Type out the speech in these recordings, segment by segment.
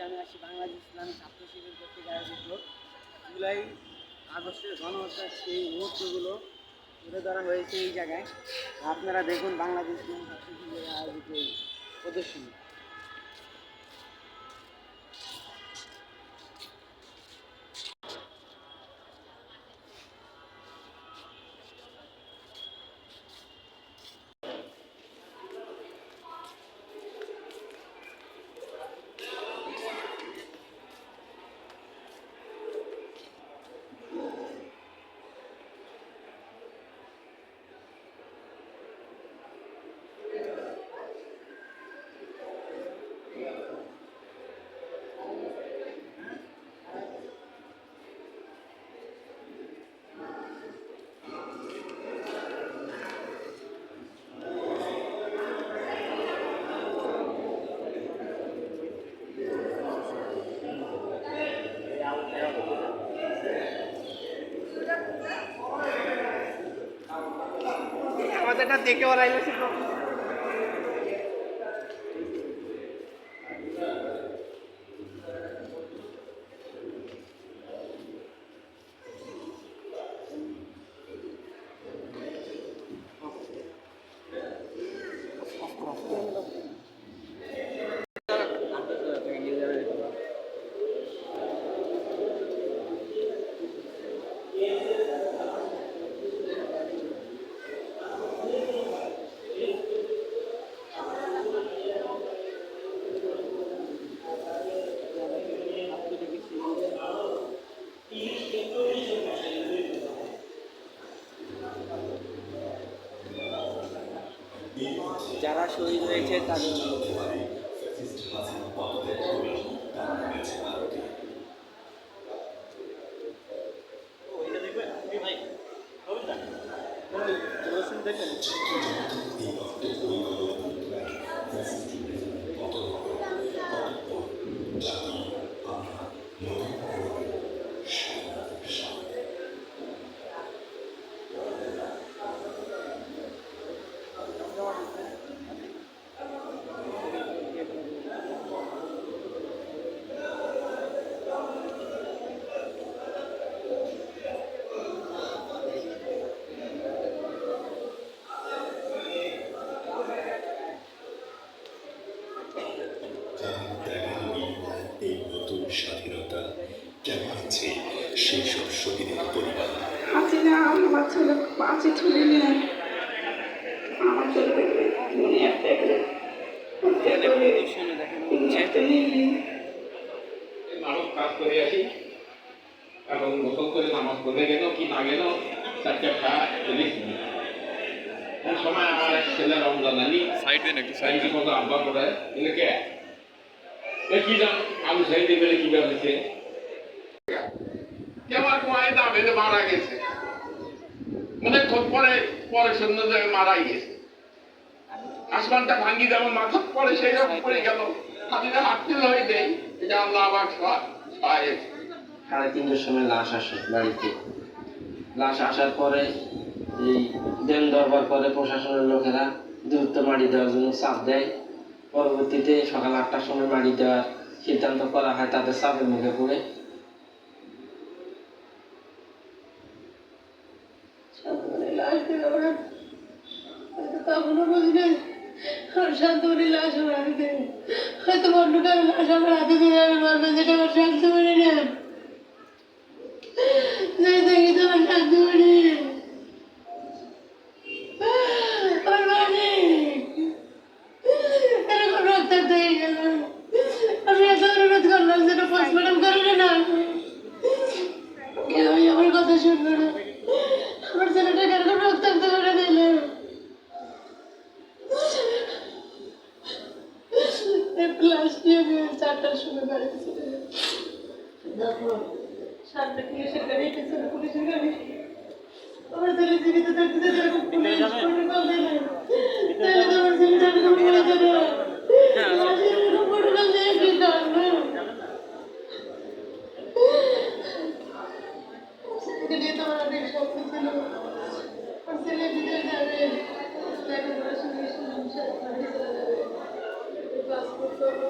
আমি আসি বাংলাদেশ ইসলামী ছাত্র শিবির কর্তৃক আয়োজিত জুলাই আগস্টের গণহত্যার সেই মুহূর্তগুলো তুলে ধরা হয়েছে এই জায়গায়। আপনারা দেখুন বাংলাদেশ ইসলামী ছাত্র শিবিরের আয়োজিত এই প্রদর্শনী। আমাদেরটা দেখে ওরা যারা শহীদ হয়েছে তাদের স্বাধীনতা কেমন আছে সেই সব শহীদের পরিবার। হাসিনা আমার ছেলে পাঁচে তুলে নেয় আমার ছেলে দুনিয়া থেকে মানুষ কাজ করে আসি এবং গোসল করে নামাজ পড়ে গেল কি না গেল চারটা খাওয়া চলিস কোন সময় আমার এক ছেলে রমজান আলী সাইড মতো আব্বা করে কে কি জান আলু সাইড দিয়ে কি হয়েছে কেমন কুয়ায় দামে মারা গেছে অনেকক্ষণ পরে পরে শুনলো যে মারাই গেছে আসমানটা ভাঙ্গি যেমন মাথা পরে সেই রকম পড়ে গেল হাতিতে হাত তুলে হয়ে দেয় এটা আল্লাহ আবার সহায় 3:30টার সময় লাশ আসে বাড়িতে। লাশ আসার পরে এই দেন দরবার করে প্রশাসনের লোকেরা দ্রুত মাটি দেওয়ার জন্য চাপ দেয়। পরবর্তীতে সকাল 8টার সময় মাটি দেওয়ার সিদ্ধান্ত করা হয় তাদের চাপের মুখে পড়ে। শান্তমণি লাশ আমার হাতে দেয় হয়তো অন্য কারো লাশ আমার হাতে দিয়ে আমি বলবো যেটা আমার শান্তমণি নেন দেখি তো আমার শান্তমণি আমার মালিক এরকম রক্তাক্ত হয়ে গেল। আমি এত অনুরোধ করলাম যেটা পোস্টমর্টম করবে না, কেউই আমার কথা শুনলো না। আমার ছেলেটাকে এরকম রক্তাক্ত করে দিল। ক্লাস নিয়ে 4টার সময় বাড়িতে চলে যায়। তারপর 7টা থেকে সেখানে এসেছিল পুলিশের গাড়ি। আমার ছেলে জীবিত থাকতে এরকম পুলিশ প্রোটোকল দিলে তাহলে তো আমার ছেলেটা এরকম করে যাবে। এরকম প্রোটোকল দিয়ে কি করবে? ছেলেকে নিয়ে তো আমার অনেক স্বপ্ন ছিল। আমার ছেলে বিদেশ যাবে, লেখাপড়া শুনে সংসার বাড়ি চলে যাবে, ক্লাস করতে হবে।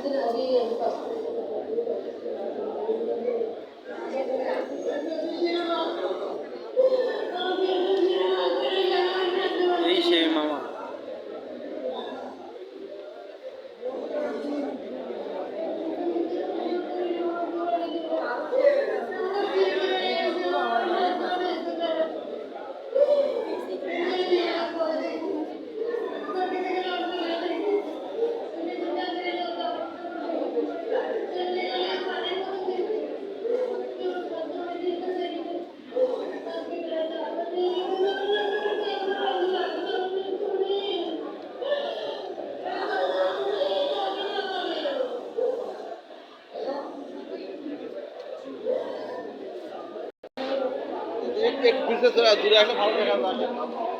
দিন আগেই আমি পাসপোর্ট এই সেই মামা। एक पीछे थोड़ा दूर आके भाग